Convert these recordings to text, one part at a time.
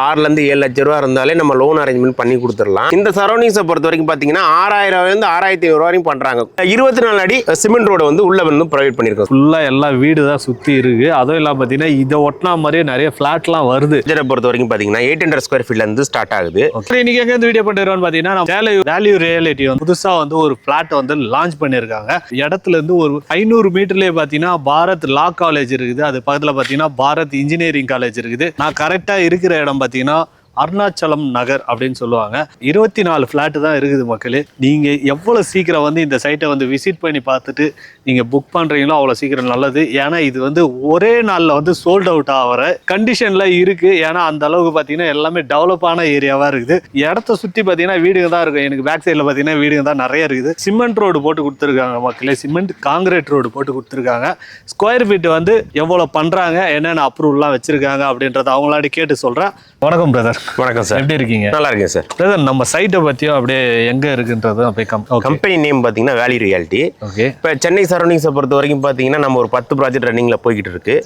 6 to 7 லட்சம் ரூபா இருந்தாலே நம்ம லோன் அரேஞ்ச்மெண்ட் பண்ணி கொடுத்துடலாம். இந்த சரௌண்டிங்ஸை பொறுத்த வரைக்கும் பார்த்தீங்கன்னா 6000 6500 வரையும் பண்றாங்க. 24 அடி சிமெண்ட் ரோடு வந்து உள்ள வந்து ப்ரொவைட் பண்ணிருக்கோம். ஃபுல்லா எல்லா வீடு தான் சுத்தி இருக்கு. அதுவும் இல்லாம பார்த்தீங்கன்னா இதை ஒட்டினா மாதிரியே நிறைய ஃபிளாட்லாம் வருது. இதை பொறுத்த வரைக்கும் பார்த்தீங்கன்னா 800 ஸ்கொயர் ஃபீட்ல இருந்து ஸ்டார்ட் ஆகுது. இன்னைக்கு எங்க இருந்து வீடியோ பண்ணிடுறோம்னு பார்த்தீங்கன்னா வேல்யூ ரியாலிட்டி வந்து புதுசா வந்து ஒரு ஃபிளாட் வந்து லான்ச் பண்ணிருக்காங்க. இடத்துல இருந்து ஒரு 500 மீட்டர்லயே பார்த்தீங்கன்னா பாரத் லா காலேஜ் இருக்குது. அது பக்கத்துல பார்த்தீங்கன்னா பாரத் இன்ஜினியரிங் காலேஜ் இருக்குது. நான் கரெக்டா இருக்கிற இடம் பார்த்தீங்கன்னா அருணாச்சலம் நகர் அப்படின்னு சொல்லுவாங்க. 24 ஃபிளாட் தான் இருக்குது மக்களே. நீங்க எவ்வளவு சீக்கிரம் வந்து இந்த சைட்டை வந்து விசிட் பண்ணி பார்த்துட்டு நீங்க புக் பண்றீங்களோ அவ்வளவு சீக்கிரம் நல்லது. ஏன்னா இது வந்து ஒரே நாள்ல வந்து சோல்ட் அவுட் ஆகிற கண்டிஷன்ல இருக்கு. ஏன்னா அந்த அளவுக்கு பாத்தீங்கன்னா எல்லாமே டெவலப்பான ஏரியாவா இருக்குது. இடத்த சுத்தி பாத்தீங்கன்னா வீடுங்க தான் இருக்கும். எனக்கு பேக் சைட்ல பாத்தீங்கன்னா வீடுங்க தான் நிறைய இருக்குது. சிமெண்ட் ரோடு போட்டு கொடுத்துருக்காங்க மக்களே. சிமெண்ட் காங்கிரீட் ரோடு போட்டு கொடுத்துருக்காங்க. ஸ்கொயர் ஃபீட் வந்து எவ்வளவு பண்றாங்க, என்னென்ன அப்ரூவல்லாம் வச்சிருக்காங்க அப்படின்றத அவங்களாடி கேட்டு சொல்றேன். வணக்கம் பிரதர். வணக்கம் சார், எப்படி இருக்கீங்க? நல்லா இருக்கேன் சார். பிரதர், நம்ம சைட்டை பத்தியும் அப்படியே எங்க இருக்குன்றது அப்படியே கம்பெனி நேம் பாத்தீங்கன்னா வேல்யூ ரியாலிட்டி. ஓகே. இப்போ சென்னை சரௌண்டிங்ஸை பொறுத்த வரைக்கும் பாத்தீங்கன்னா நம்ம ஒரு 10 ப்ராஜெக்ட் ரன்னிங்ல போய்கிட்டு இருக்கு.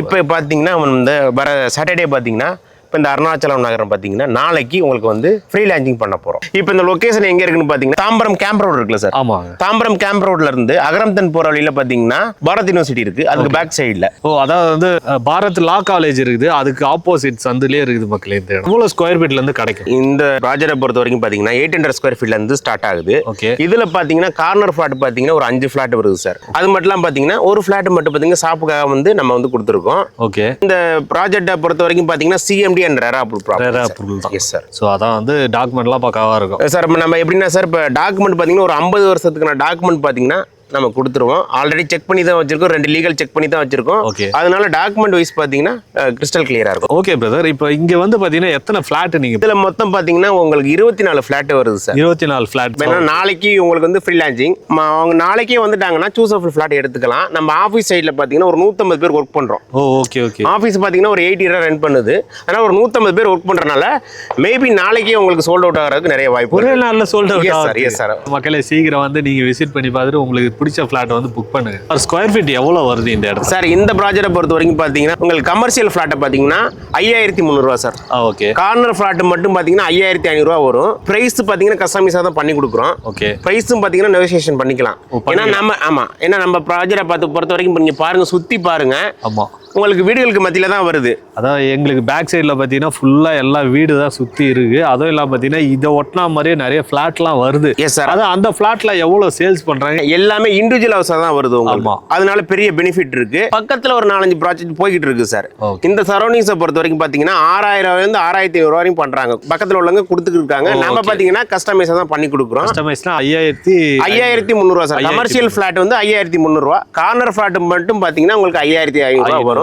இப்போ பாத்தீங்கன்னா இந்த வர சாட்டர்டே பாத்தீங்கன்னா இப்போ இந்த அருணாச்சலம் நகரம் பார்த்தீங்கன்னா நாளைக்கு உங்களுக்கு வந்து ஃப்ரீ லான்ச்சிங் பண்ண போகிறோம். இப்போ இந்த லொக்கேஷன் எங்கே இருக்குன்னு பார்த்தீங்கன்னா தாம்பரம் கேம்ப் ரோடு இருக்குல்ல சார். ஆமாங்க. தாம்பரம் கேம்ப் ரோட்ல இருந்து அகரம்தன் போகிற வழியில் பார்த்தீங்கன்னா பாரத் யூனிவர்சிட்டி இருக்கு. அதுக்கு பேக் சைடில் அதாவது வந்து பாரத் லா காலேஜ் இருக்குது. அதுக்கு ஆப்போசிட் சந்துலேயே இருக்குது மக்களே. இந்த எவ்வளோ ஸ்கொயர் ஃபீட்ல இருந்து கிடைக்கும்? இந்த ப்ராஜெக்டை பொறுத்த வரைக்கும் பார்த்தீங்கன்னா 800 ஸ்கொயர் ஃபீட்ல இருந்து ஸ்டார்ட் ஆகுது. ஓகே. இதில் பார்த்தீங்கன்னா கார்னர் ஃபிளாட் பார்த்தீங்கன்னா ஒரு 5 ஃபிளாட் வருது சார். அது மட்டும் பார்த்தீங்கன்னா ஒரு ஃபிளாட் மட்டும் பார்த்தீங்கன்னா ஷாப்புக்காக வந்து நம்ம வந்து கொடுத்துருக்கோம். ஓகே. இந்த ப்ராஜெக்டை பொறுத்த வரைக்கும் பார்த்தீங்கன்னா CMD and RERA approve. Yes sir. So அதான் வந்து டாக்குமெண்ட்லாம் பக்காவா இருக்கும் சார். நம்ம எப்படின்னா சார், இப்போ டாக்குமெண்ட் பார்த்தீங்கன்னா ஒரு 50 வருஷத்துக்கான டாக்குமெண்ட் பார்த்தீங்கன்னா நம்ம கொடுத்துருவோம். ஆல்ரெடி செக் பண்ணி தான் வச்சிருக்கோம். 2 லீகல் செக் பண்ணி தான் வச்சிருக்கோம். ஓகே. அதனால டாக்குமெண்ட் வைஸ் பார்த்தீங்கன்னா கிறிஸ்டல் கிளியரா இருக்கும். Okay brother. இப்போ இங்க வந்து பார்த்தீங்கன்னா எத்தனை ஃபிளாட் நீங்க இதுல மொத்தம் பார்த்தீங்கன்னா உங்களுக்கு 24 ஃபிளாட் வருது சார். 24 ஃபிளாட். நாளைக்கு உங்களுக்கு வந்து ஃப்ரீ லான்ச்சிங். அவங்க நாளைக்கே வந்துட்டாங்கன்னா சூஸ் ஆஃப் ஃபிளாட் எடுத்துக்கலாம். நம்ம ஆஃபீஸ் சைட்ல பார்த்தீங்கன்னா ஒரு 150 பேர் ஒர்க் பண்றோம். Okay okay. ஆஃபீஸ் பார்த்தீங்கன்னா ஒரு 80 ரன் ரன் பண்ணுது. அதனால ஒரு 150 பேர் ஒர்க் பண்றதுனால மேபி நாளைக்கே உங்களுக்கு சோல்ட் அவுட் ஆகிறதுக்கு நிறைய வாய்ப்பு. ஒரே நாள்ல சோல்ட் அவுட் ஆகும். Yes sir. மக்களே சீக்கிரம் வந்து நீங்க விசிட் பண்ணி பார்த்துட்டு உங்களுக்கு பிடிச்ச ஃபிளாட் வந்து புக் பண்ணுங்க. ஒரு ஸ்கொயர் ஃபீட் எவ்வளவு வருது இந்த இடத்துல? சார், இந்த ப்ராஜெக்ட்டை பொறுத்த வரைக்கும் பாத்தீங்கன்னா உங்களுக்கு கமர்ஷியல் ஃபிளாட் பாத்தீங்கன்னா 5300 ரூபா சார். ஓகே. கார்னர் ஃபிளாட் மட்டும் பாத்தீங்கன்னா 5500 ரூபா வரும். பிரைஸ் பாத்தீங்கன்னா கஸ்டமைஸா தான் பண்ணி கொடுக்குறோம். ஓகே. பிரைஸும் பாத்தீங்கன்னா நெகோசியேஷன் பண்ணிக்கலாம். ஏன்னா நம்ம ப்ராஜெக்ட்டை பொறுத்த வரைக்கும் நீங்க பாருங்க, சுத்தி பாருங்க. ஆமா, உங்களுக்கு வீடுகளுக்கு மத்தியில தான் வருது. அதான் எங்களுக்கு பேக் சைடில் பார்த்தீங்கன்னா ஃபுல்லாக எல்லா வீடு தான் சுற்றி இருக்கு. அதுவும் இல்லாமல் பார்த்தீங்கன்னா இதை ஒட்டினா மாதிரியே நிறைய ஃபிளாட்லாம் வருது. Yes sir. அதான் அந்த ஃபிளாட்ல எவ்வளோ சேல்ஸ் பண்ணுறாங்க? எல்லாமே இண்டிவிஜுவல் ஹவுஸாக தான் வருது உங்களுக்கு. அதனால பெரிய பெனிஃபிட் இருக்கு. பக்கத்தில் ஒரு 4-5 ப்ராஜெக்ட் போய்கிட்டு இருக்கு சார். இந்த சரௌண்டிங்ஸை பொறுத்த வரைக்கும் பார்த்தீங்கன்னா 6000 to 6500 வரையும் பண்றாங்க. பக்கத்தில் உள்ளவங்க கொடுத்துட்டு இருக்காங்க. நம்ம பார்த்தீங்கன்னா கஸ்டமைஸாக தான் பண்ணி கொடுக்குறோம். கஸ்டமைஸ்னா 5300 ரூபா சார். கமர்ஷியல் ஃபிளாட் வந்து 5300 ரூபா. கார்னர் ஃபிளாட் மட்டும் பார்த்தீங்கன்னா உங்களுக்கு 5500 ரூபா வரும்.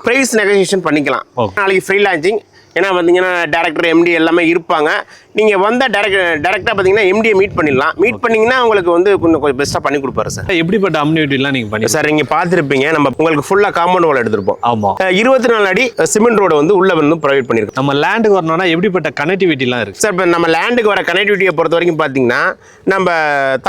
பிரைஸ் நெகோசியேஷன் பண்ணிக்கலாம். நாளைக்கு ஃப்ரீ லான்ச்சிங். ஏன்னா பார்த்தீங்கன்னா டேரக்டர் எம்டி எல்லாமே இருப்பாங்க. நீங்கள் வந்தால் டேரெக்டாக பார்த்தீங்கன்னா எம்டியை மீட் பண்ணிடலாம். மீட் பண்ணிங்கன்னா உங்களுக்கு வந்து கொஞ்சம் பெஸ்ட்டாக பண்ணி கொடுப்பாரு சார். எப்படிப்பட்ட அம்யூனிட்டிலாம் நீங்கள் பண்ணி சார் நீங்கள் பார்த்துருப்பீங்க. நம்ம உங்களுக்கு ஃபுல்லாக காம்பவுண்ட் வால் எடுத்துருப்போம். ஆமாம். 24 அடி சிமெண்ட் ரோடு வந்து உள்ள வந்து ப்ரொவைட் பண்ணியிருக்கோம். நம்ம லேண்டுக்கு வரணும்னா எப்படிப்பட்ட கனெக்டிவிட்டிலாம் இருக்குது சார்? இப்போ நம்ம லேண்டுக்கு வர கனெக்டிவிட்டியை பொறுத்த வரைக்கும் பார்த்தீங்கன்னா நம்ம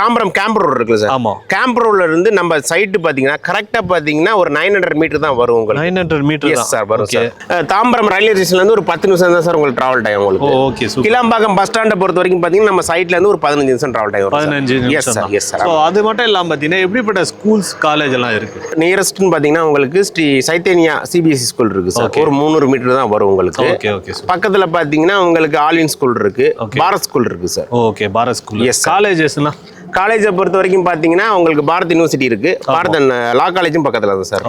தாம்பரம் கேம்ப் ரோடு இருக்குல்ல சார். ஆமாம். கேம்ப் ரோட்ல இருந்து நம்ம சைட்டு பார்த்தீங்கன்னா கரெக்டாக பார்த்தீங்கன்னா ஒரு 900 மீட்டர் தான் வரும் உங்களுக்கு. 900 மீட்டர்? எஸ் சார், வரும் சார். தாம்பரம் ரயில்வே ஸ்டேஷன்லேருந்து ஒரு 10 நிமிஷம் தான் சார் உங்களுக்கு டிராவல் டைம் உங்களுக்கு. ஓகே. கிளாம்பாக்கம் பஸ் ஸ்டாண்டை பொறுத்த வரைக்கும் பாத்தீங்கன்னா நம்ம சைட்ல இருந்து ஒரு 15 நிமிஷம் டிராவல் டைம். 15 நிமிஷம். Yes sir, yes sir. So அது மட்டும் இல்லாம பாத்தீங்கன்னா எப்படிப்பட்ட ஸ்கூல்ஸ் காலேஜ் எல்லாம் இருக்கு? நியரஸ்ட்னு பாத்தீங்கன்னா உங்களுக்கு ஸ்ரீ சைத்தன்யா சிபிஎஸ்சி ஸ்கூல் இருக்கு சார். ஒரு 300 மீட்டர் தான் வரும் உங்களுக்கு. Okay okay. பக்கத்துல பாத்தீங்கன்னா உங்களுக்கு ஆல்வின் ஸ்கூல் இருக்கு, பாரத் ஸ்கூல் இருக்கு sir. Okay, Bharat school. Yes. காலேஜஸ்னா காலேஜை பொறுத்த வரைக்கும் பாத்தீங்கன்னா உங்களுக்கு பாரத் யூனிவர்சிட்டி இருக்கு. பாரத் லா காலேஜும் பக்கத்துல தான் சார்.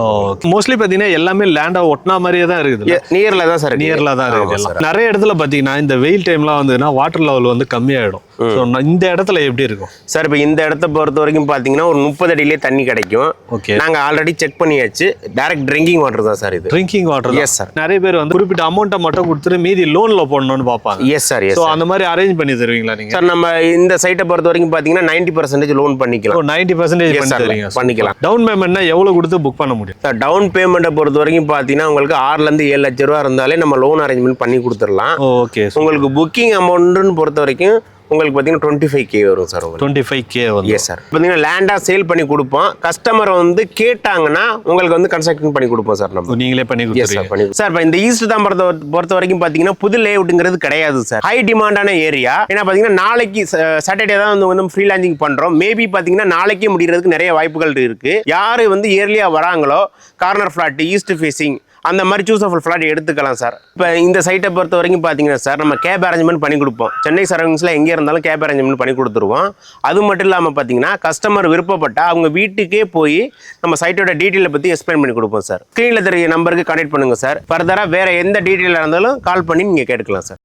மோஸ்ட்லி பாத்தீங்கன்னா எல்லாமே லேண்டா ஒட்டினா மாதிரியே தான் இருக்குது. நியர்ல தான் சார், நியர்ல தான் இருக்கு. நிறைய இடத்துல பாத்தீங்கன்னா இந்த வெயில் டைம்லாம் வந்துன்னா வாட்டர் லெவல் வந்து கம்மியாயிடும். இந்த இடத்துல எப்படி இருக்கும் சார்? இப்போ இந்த இடத்த பொறுத்த வரைக்கும் பாத்தீங்கன்னா ஒரு 30 அடியிலே தண்ணி கிடைக்கும். ஓகே. நாங்க ஆல்ரெடி செக் பண்ணியாச்சு. டைரக்ட் ட்ரிங்கிங் வாட்டர் தான் சார் இது. Drinking water. Yes sir. நிறைய பேர் வந்து குறிப்பிட்ட அமௌண்ட்டை மட்டும் கொடுத்துட்டு மீதி லோன்ல போடணும்னு பார்ப்பாங்க. Yes sir, S. ஸோ அந்த மாதிரி அரேஞ்ச் பண்ணி தருவீங்களா நீங்க? சார் நம்ம இந்த சைட்டை பொறுத்த வரைக்கும் பாத்தீங்கன்னா 90% லோன் பண்ணிக்கலாம். 90% பண்ணி தரீங்க. பண்ணிக்கலாம். டவுன் பேமெண்ட்னா எவ்வளவு கொடுத்து புக் பண்ண முடியும்? சார் டவுன் பேமெண்ட்டை பொறுத்த வரைக்கும் பாத்தீங்கன்னா உங்களுக்கு 6 to 7 லட்சம் ரூபா இருந்தாலே நம்ம லோன் அரேஞ்ச்மெண்ட் பண்ணி கொடுத்துடலாம். ஓகே. உங்களுக்கு புக்கிங் அமௌண்ட்னு பொறுத்த வரைக்கும் உங்களுக்கு பார்த்தீங்கன்னா 25K வரும் சார் உங்களுக்கு. 25K வந்து. Yes sir. பார்த்தீங்கன்னா லேண்டாக சேல் பண்ணி கொடுப்போம். கஸ்டமர் வந்து கேட்டாங்கன்னா உங்களுக்கு வந்து கன்ஸ்ட்ரக்ஷன் பண்ணி கொடுப்போம் சார் நம்ம. நீங்களே பண்ணி கொடுத்துருவீங்க. சார் இப்போ இந்த ஈஸ்ட் தான் பொறுத்த வரைக்கும் பார்த்தீங்கன்னா புது லேஅவுட்டுங்கிறது கிடையாது சார். High டிமாண்டான area. ஏன்னா பார்த்தீங்கன்னா நாளைக்கு சாட்டர்டே தான் வந்து ஃப்ரீ லான்ச்சிங் பண்ணுறோம். மேபி பார்த்தீங்கன்னா நாளைக்கே முடிகிறதுக்கு நிறைய வாய்ப்புகள் இருக்கு. யார் வந்து இயர்லியாக வராங்களோ கார்னர் ஃபிளாட் ஈஸ்ட் ஃபேசிங் அந்த மாதிரி சூஸபிள் ஃபிளாட் எடுத்துக்கலாம் சார். இப்போ இந்த சைட்டை பொறுத்த வரைக்கும் பார்த்தீங்கன்னா சார் நம்ம கேப் அரேஞ்ச்மெண்ட் பண்ணி கொடுப்போம். சென்னை சரௌண்டிங்ஸில் எங்கே இருந்தாலும் கேப் அரேஞ்ச்மெண்ட் பண்ணி கொடுத்துருவோம். அது மட்டும் இல்லாமல் பார்த்தீங்கன்னா கஸ்டமர் விருப்பப்பட்டால் அவங்க வீட்டுக்கே போய் நம்ம சைட்டோட டீட்டெயிலை பற்றி எக்ஸ்பிளைன் பண்ணி கொடுப்போம் சார். ஸ்க்ரீனில் தெரிய நம்பருக்கு கனெக்ட் பண்ணுங்கள் சார். ஃபர்தராக வேறு எந்த டீட்டெயிலாக இருந்தாலும் கால் பண்ணி நீங்கள் கேட்டுக்கலாம் சார்.